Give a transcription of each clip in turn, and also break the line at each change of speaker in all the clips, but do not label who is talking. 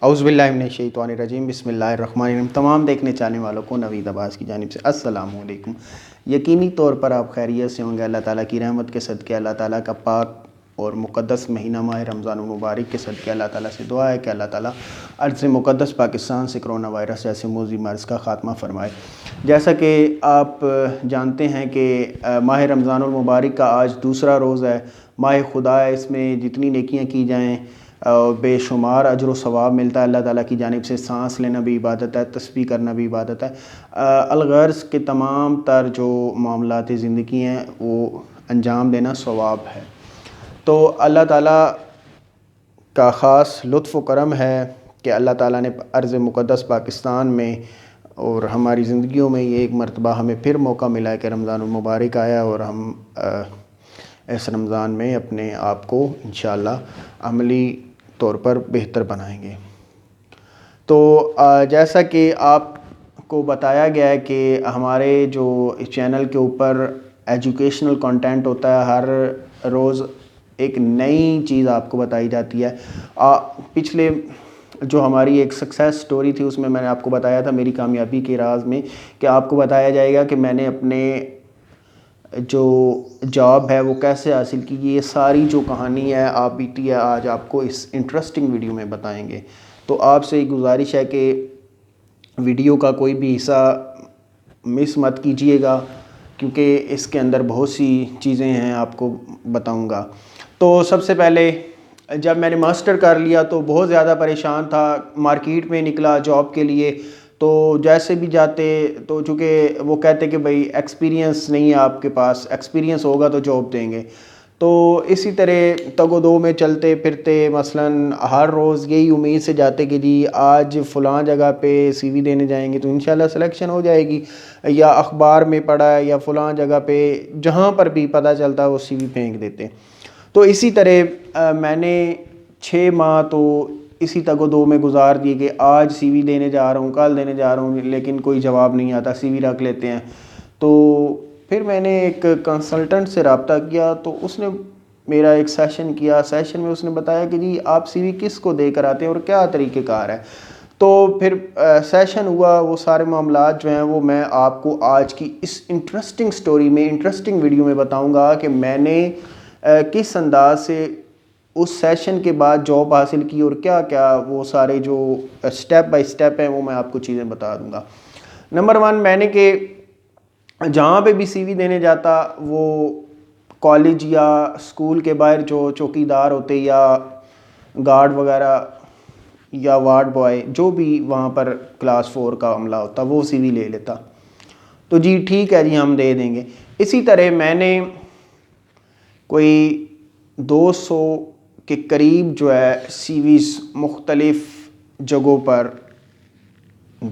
اعوذ باللہ من الشیطان الرجیم، بسم اللہ الرحمن الرحیم۔ تمام دیکھنے چاہنے والوں کو نوید عباس کی جانب سے السلام علیکم۔ یقینی طور پر آپ خیریت سے ہوں گے۔ اللہ تعالیٰ کی رحمت کے صدقے، اللہ تعالیٰ کا پاک اور مقدس مہینہ ماہ رمضان المبارک کے صدقے اللہ تعالیٰ سے دعا ہے کہ اللہ تعالیٰ ارض مقدس پاکستان سے کرونا وائرس جیسے موذی مرض کا خاتمہ فرمائے۔ جیسا کہ آپ جانتے ہیں کہ ماہ رمضان المبارک کا آج دوسرا روز ہے۔ ماہ خدا ہے، اس میں جتنی نیکیاں کی جائیں بے شمار اجر و ثواب ملتا ہے اللہ تعالیٰ کی جانب سے۔ سانس لینا بھی عبادت ہے، تسبیح کرنا بھی عبادت ہے۔ الغرض کے تمام تر جو معاملات زندگی ہیں وہ انجام دینا ثواب ہے۔ تو اللہ تعالیٰ کا خاص لطف و کرم ہے کہ اللہ تعالیٰ نے ارض مقدس پاکستان میں اور ہماری زندگیوں میں یہ ایک مرتبہ ہمیں پھر موقع ملا ہے کہ رمضان المبارک آیا، اور ہم اس رمضان میں اپنے آپ کو انشاءاللہ عملی طور پر بہتر بنائیں گے۔ تو جیسا کہ آپ کو بتایا گیا ہے کہ ہمارے جو چینل کے اوپر ایجوکیشنل کنٹینٹ ہوتا ہے، ہر روز ایک نئی چیز آپ کو بتائی جاتی ہے۔ پچھلے جو ہماری ایک سکسیس سٹوری تھی اس میں میں نے آپ کو بتایا تھا میری کامیابی کے راز میں، کہ آپ کو بتایا جائے گا کہ میں نے اپنے جو جاب ہے وہ کیسے حاصل کی۔ یہ ساری جو کہانی ہے آپ بیتی ہے آج آپ کو اس انٹرسٹنگ ویڈیو میں بتائیں گے۔ تو آپ سے ایک گزارش ہے کہ ویڈیو کا کوئی بھی حصہ مس مت کیجیے گا، کیونکہ اس کے اندر بہت سی چیزیں ہیں آپ کو بتاؤں گا۔ تو سب سے پہلے جب میں نے ماسٹر کر لیا تو بہت زیادہ پریشان تھا، مارکیٹ میں نکلا جاب کے لیے۔ تو جیسے بھی جاتے تو چونکہ وہ کہتے کہ بھائی ایکسپیرینس نہیں ہے آپ کے پاس، ایکسپیرینس ہوگا تو جاب دیں گے۔ تو اسی طرح تگ و دو میں چلتے پھرتے، مثلاً ہر روز یہی امید سے جاتے کہ جی آج فلاں جگہ پہ سی وی دینے جائیں گے تو انشاءاللہ سلیکشن ہو جائے گی، یا اخبار میں پڑھا ہے یا فلاں جگہ پہ جہاں پر بھی پتہ چلتا وہ سی وی پھینک دیتے۔ تو اسی طرح میں نے 6 ماہ تو اسی تگ و دو میں گزار دیے کہ آج سی وی دینے جا رہا ہوں، کل دینے جا رہا ہوں، لیکن کوئی جواب نہیں آتا، سی وی رکھ لیتے ہیں۔ تو پھر میں نے ایک کنسلٹنٹ سے رابطہ کیا، تو اس نے میرا ایک سیشن کیا۔ سیشن میں اس نے بتایا کہ جی آپ سی وی کس کو دے کر آتے ہیں اور کیا طریقہ کار ہے۔ تو پھر سیشن ہوا، وہ سارے معاملات جو ہیں وہ میں آپ کو آج کی اس انٹرسٹنگ سٹوری میں، انٹرسٹنگ ویڈیو میں بتاؤں گا کہ میں نے کس انداز سے اس سیشن کے بعد جاب حاصل کی، اور کیا کیا وہ سارے جو سٹیپ بائی سٹیپ ہیں وہ میں آپ کو چیزیں بتا دوں گا۔ نمبر 1، میں نے کہ جہاں پہ بھی سی وی دینے جاتا، وہ کالج یا اسکول کے باہر جو چوکیدار ہوتے یا گارڈ وغیرہ یا وارڈ بوائے جو بھی وہاں پر کلاس 4 کا عملہ ہوتا وہ سی وی لے لیتا۔ تو جی ٹھیک ہے جی ہم دے دیں گے۔ اسی طرح میں نے کوئی 200 کے قریب جو ہے سی ویز مختلف جگہوں پر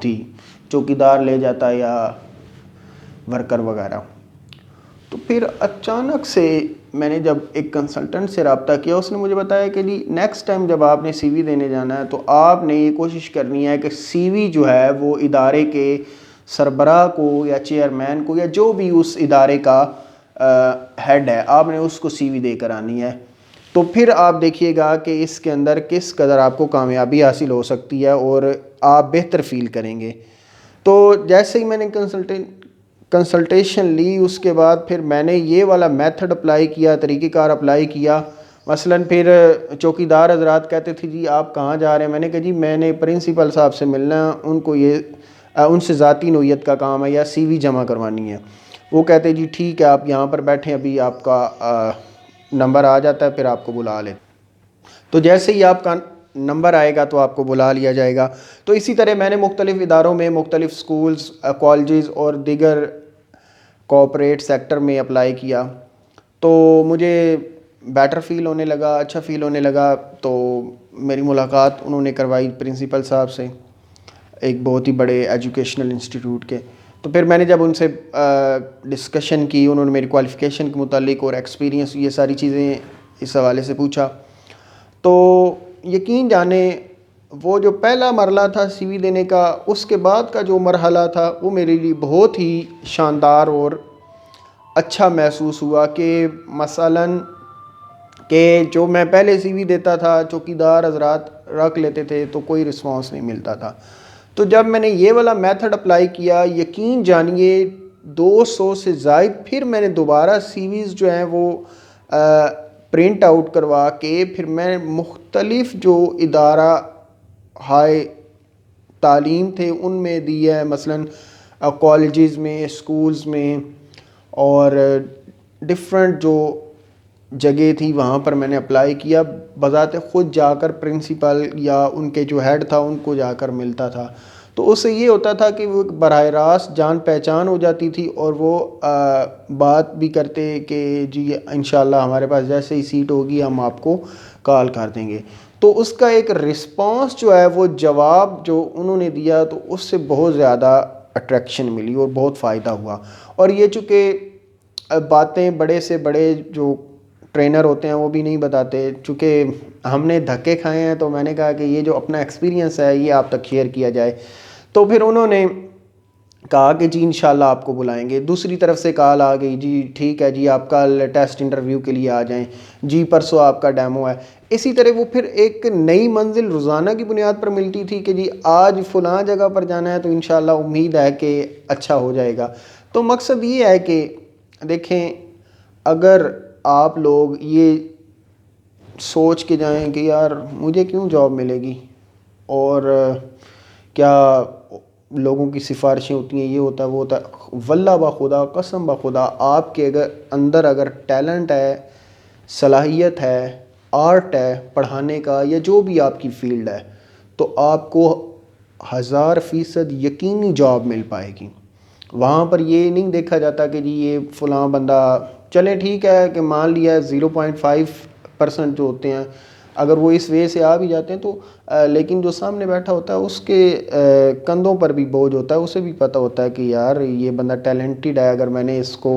دی، چوکیدار لے جاتا یا ورکر وغیرہ۔ تو پھر اچانک سے میں نے جب ایک کنسلٹنٹ سے رابطہ کیا، اس نے مجھے بتایا کہ جی نیکسٹ ٹائم جب آپ نے سی وی دینے جانا ہے تو آپ نے یہ کوشش کرنی ہے کہ سی وی جو ہے وہ ادارے کے سربراہ کو یا چیئرمین کو یا جو بھی اس ادارے کا ہیڈ ہے، آپ نے اس کو سی وی دے کر آنی ہے۔ تو پھر آپ دیکھیے گا کہ اس کے اندر کس قدر آپ کو کامیابی حاصل ہو سکتی ہے اور آپ بہتر فیل کریں گے۔ تو جیسے ہی میں نے کنسلٹیشن لی، اس کے بعد پھر میں نے یہ والا میتھڈ اپلائی کیا، طریقہ کار اپلائی کیا۔ مثلاً پھر چوکیدار حضرات کہتے تھے جی آپ کہاں جا رہے ہیں؟ میں نے کہا جی میں نے پرنسپل صاحب سے ملنا ہے، ان کو ان سے ذاتی نوعیت کا کام ہے یا سی وی جمع کروانی ہے۔ وہ کہتے جی ٹھیک ہے آپ یہاں پر بیٹھیں، ابھی آپ کا نمبر آ جاتا ہے پھر آپ کو بلا لیں۔ تو جیسے ہی آپ کا نمبر آئے گا تو آپ کو بلا لیا جائے گا۔ تو اسی طرح میں نے مختلف اداروں میں، مختلف سکولز، کالجز اور دیگر کوآپریٹ سیکٹر میں اپلائی کیا۔ تو مجھے بیٹر فیل ہونے لگا، اچھا فیل ہونے لگا۔ تو میری ملاقات انہوں نے کروائی پرنسپل صاحب سے، ایک بہت ہی بڑے ایجوکیشنل انسٹیٹیوٹ کے۔ تو پھر میں نے جب ان سے ڈسکشن کی، انہوں نے میری کوالیفیکیشن کے متعلق اور ایکسپیرینس یہ ساری چیزیں اس حوالے سے پوچھا۔ تو یقین جانیں وہ جو پہلا مرحلہ تھا سی وی دینے کا، اس کے بعد کا جو مرحلہ تھا وہ میرے لیے بہت ہی شاندار اور اچھا محسوس ہوا۔ کہ مثلاً کہ جو میں پہلے سی وی دیتا تھا چوکیدار حضرات رکھ لیتے تھے تو کوئی رسپانس نہیں ملتا تھا. تو جب میں نے یہ والا میتھڈ اپلائی کیا، یقین جانیے 200 سے زائد پھر میں نے دوبارہ سی ویز جو ہیں وہ پرنٹ آؤٹ کروا کے پھر میں مختلف جو ادارہ ہائی تعلیم تھے ان میں دی ہے، مثلاً کالجز میں، اسکولز میں، اور ڈفرینٹ جو جگہ تھی وہاں پر میں نے اپلائی کیا. بذات خود جا کر پرنسپل یا ان کے جو ہیڈ تھا ان کو جا کر ملتا تھا. تو اس سے یہ ہوتا تھا کہ وہ براہ راست جان پہچان ہو جاتی تھی اور وہ بات بھی کرتے کہ جی انشاءاللہ ہمارے پاس جیسے ہی سیٹ ہوگی ہم آپ کو کال کر دیں گے. تو اس کا ایک رسپانس جو ہے وہ جواب جو انہوں نے دیا تو اس سے بہت زیادہ اٹریکشن ملی اور بہت فائدہ ہوا. اور یہ چونکہ باتیں بڑے سے بڑے جو ٹرینر ہوتے ہیں وہ بھی نہیں بتاتے، چونکہ ہم نے دھکے کھائے ہیں تو میں نے کہا کہ یہ جو اپنا ایکسپیرینس ہے یہ آپ تک شیئر کیا جائے. تو پھر انہوں نے کہا کہ جی انشاءاللہ آپ کو بلائیں گے. دوسری طرف سے کال آ گئی، جی ٹھیک ہے جی آپ کا ٹیسٹ انٹرویو کے لیے آ جائیں، جی پرسوں آپ کا ڈیمو ہے. اسی طرح وہ پھر ایک نئی منزل روزانہ کی بنیاد پر ملتی تھی کہ جی آج فلاں جگہ پر جانا ہے تو انشاءاللہ امید ہے کہ اچھا ہو جائے گا. تو مقصد یہ ہے کہ دیکھیں اگر آپ لوگ یہ سوچ کے جائیں کہ یار مجھے کیوں جاب ملے گی اور کیا لوگوں کی سفارشیں ہوتی ہیں، یہ ہوتا ہے وہ ہوتا ہے، واللہ بخدا قسم بخدا آپ کے اندر اگر ٹیلنٹ ہے، صلاحیت ہے، آرٹ ہے پڑھانے کا یا جو بھی آپ کی فیلڈ ہے تو آپ کو 1000% یقینی جاب مل پائے گی. وہاں پر یہ نہیں دیکھا جاتا کہ جی یہ فلاں بندہ چلیں ٹھیک ہے کہ مان لیا 0.5% جو ہوتے ہیں اگر وہ اس وے سے آ بھی جاتے ہیں تو لیکن جو سامنے بیٹھا ہوتا ہے اس کے کندھوں پر بھی بوجھ ہوتا ہے، اسے بھی پتہ ہوتا ہے کہ یار یہ بندہ ٹیلنٹڈ ہے، اگر میں نے اس کو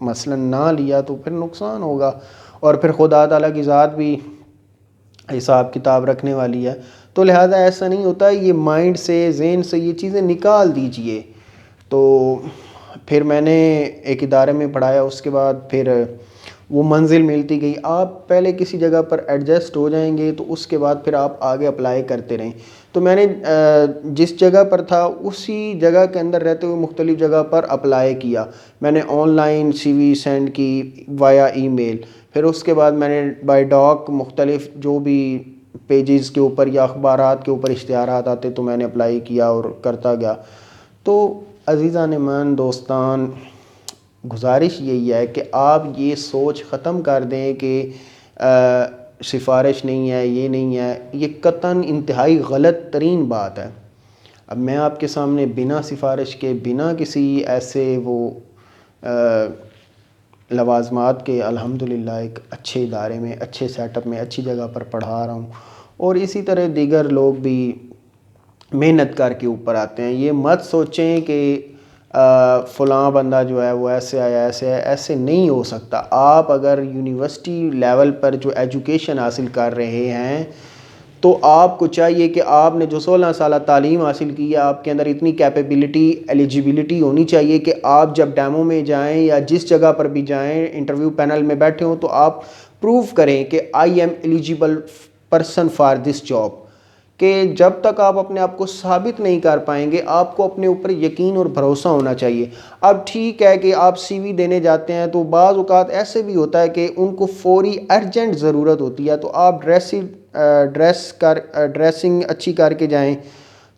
مثلا نہ لیا تو پھر نقصان ہوگا. اور پھر خدا تعالیٰ کی ذات بھی حساب کتاب رکھنے والی ہے. تو لہٰذا ایسا نہیں ہوتا، یہ مائنڈ سے ذہن سے یہ چیزیں نکال دیجئے. تو پھر میں نے ایک ادارے میں پڑھایا، اس کے بعد پھر وہ منزل ملتی گئی. آپ پہلے کسی جگہ پر ایڈجسٹ ہو جائیں گے تو اس کے بعد پھر آپ آگے اپلائی کرتے رہیں. تو میں نے جس جگہ پر تھا اسی جگہ کے اندر رہتے ہوئے مختلف جگہ پر اپلائی کیا. میں نے on line C we send کی وایا ای میل، پھر اس کے بعد میں نے بائی ڈاک مختلف جو بھی پیجز کے اوپر یا اخبارات کے اوپر اشتہارات آتے تو میں نے اپلائی کیا اور کرتا گیا. تو عزیزان من دوستان، گزارش یہی ہے کہ آپ یہ سوچ ختم کر دیں کہ سفارش نہیں ہے، یہ نہیں ہے، یہ قطعاً انتہائی غلط ترین بات ہے. اب میں آپ کے سامنے بنا سفارش کے، بنا کسی ایسے وہ لوازمات کے الحمدللہ ایک اچھے ادارے میں، اچھے سیٹ اپ میں، اچھی جگہ پر پڑھا رہا ہوں. اور اسی طرح دیگر لوگ بھی محنت کر کے اوپر آتے ہیں. یہ مت سوچیں کہ فلاں بندہ جو ہے وہ ایسے آیا ایسے ہے، ایسے نہیں ہو سکتا. آپ اگر یونیورسٹی لیول پر جو ایجوکیشن حاصل کر رہے ہیں تو آپ کو چاہیے کہ آپ نے جو 16 سالہ تعلیم حاصل کی ہے آپ کے اندر اتنی کیپیبلٹی، ایلیجیبلٹی ہونی چاہیے کہ آپ جب ڈیمو میں جائیں یا جس جگہ پر بھی جائیں انٹرویو پینل میں بیٹھے ہوں تو آپ پروف کریں کہ I am eligible person for this job. کہ جب تک آپ اپنے آپ کو ثابت نہیں کر پائیں گے آپ کو اپنے اوپر یقین اور بھروسہ ہونا چاہیے. اب ٹھیک ہے کہ آپ سی وی دینے جاتے ہیں تو بعض اوقات ایسے بھی ہوتا ہے کہ ان کو فوری ارجنٹ ضرورت ہوتی ہے تو آپ ڈریسنگ اچھی کر کے جائیں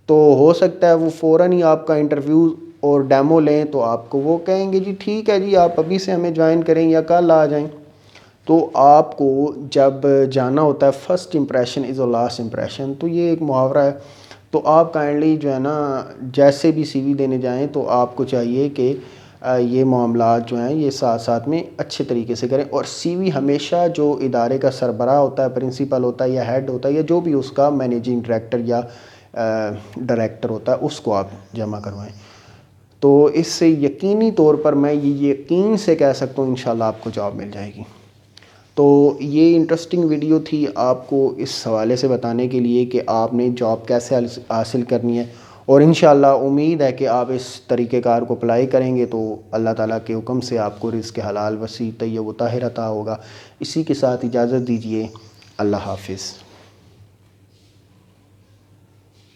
تو ہو سکتا ہے وہ فوراً ہی آپ کا انٹرویو اور ڈیمو لیں تو آپ کو وہ کہیں گے جی ٹھیک ہے جی آپ ابھی سے ہمیں جوائن کریں یا کل آ جائیں. تو آپ کو جب جانا ہوتا ہے first impression is a last impression, تو یہ ایک محاورہ ہے. تو آپ کائنڈلی جو ہے نا جیسے بھی سی وی دینے جائیں تو آپ کو چاہیے کہ یہ معاملات جو ہیں یہ ساتھ ساتھ میں اچھے طریقے سے کریں. اور سی وی ہمیشہ جو ادارے کا سربراہ ہوتا ہے، پرنسپل ہوتا ہے یا ہیڈ ہوتا ہے یا جو بھی اس کا مینیجنگ ڈائریکٹر یا ڈائریکٹر ہوتا ہے اس کو آپ جمع کروائیں. تو اس سے یقینی طور پر میں یہ یقین سے کہہ سکتا ہوں انشاءاللہ آپ کو جاب مل جائے گی. تو یہ انٹرسٹنگ ویڈیو تھی آپ کو اس حوالے سے بتانے کے لیے کہ آپ نے جاب کیسے حاصل کرنی ہے. اور انشاءاللہ امید ہے کہ آپ اس طریقہ کار کو اپلائی کریں گے تو اللہ تعالیٰ کے حکم سے آپ کو رزق حلال وسیع طیب و طاہر عطا ہوگا۔ اسی کے ساتھ اجازت دیجیے، اللہ حافظ۔